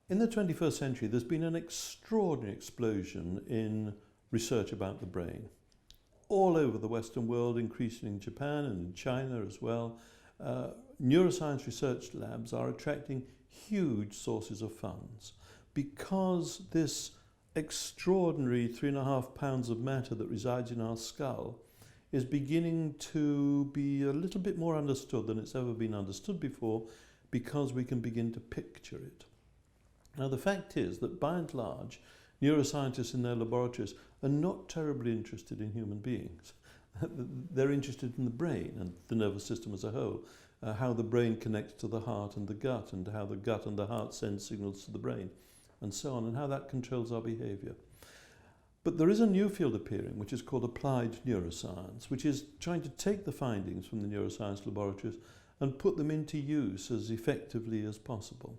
In the 21st century, there's been an extraordinary explosion in research about the brain. All over the Western world, increasingly in Japan and in China as well, neuroscience research labs are attracting huge sources of funds because this extraordinary 3.5 pounds of matter that resides in our skull is beginning to be a little bit more understood than it's ever been understood before, because we can begin to picture it. Now, the fact is that by and large, neuroscientists in their laboratories are not terribly interested in human beings. They're interested in the brain and the nervous system as a whole, how the brain connects to the heart and the gut, and how the gut and the heart send signals to the brain, and so on, and how that controls our behaviour. But there is a new field appearing, which is called applied neuroscience, which is trying to take the findings from the neuroscience laboratories and put them into use as effectively as possible.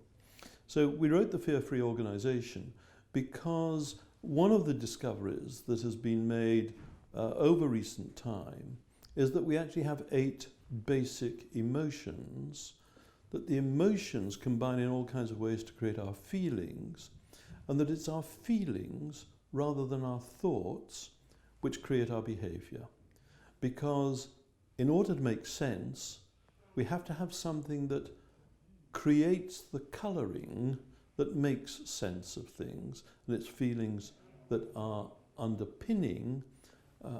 So we wrote the Fear-Free organisation because one of the discoveries that has been made over recent time is that we actually have 8 basic emotions, that the emotions combine in all kinds of ways to create our feelings, and that it's our feelings rather than our thoughts which create our behaviour. Because in order to make sense, we have to have something that creates the colouring that makes sense of things, and it's feelings that are underpinning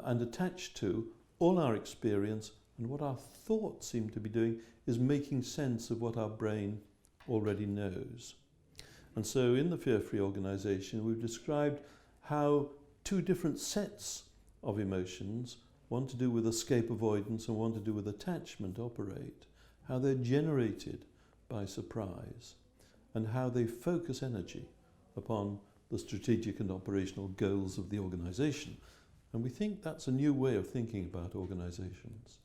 and attached to all our experience, and what our thoughts seem to be doing is making sense of what our brain already knows. And so in the Fear-Free organisation, we've described how 2 different sets of emotions, one to do with escape avoidance and one to do with attachment, operate, how they're generated by surprise, and how they focus energy upon the strategic and operational goals of the organisation. And we think that's a new way of thinking about organisations.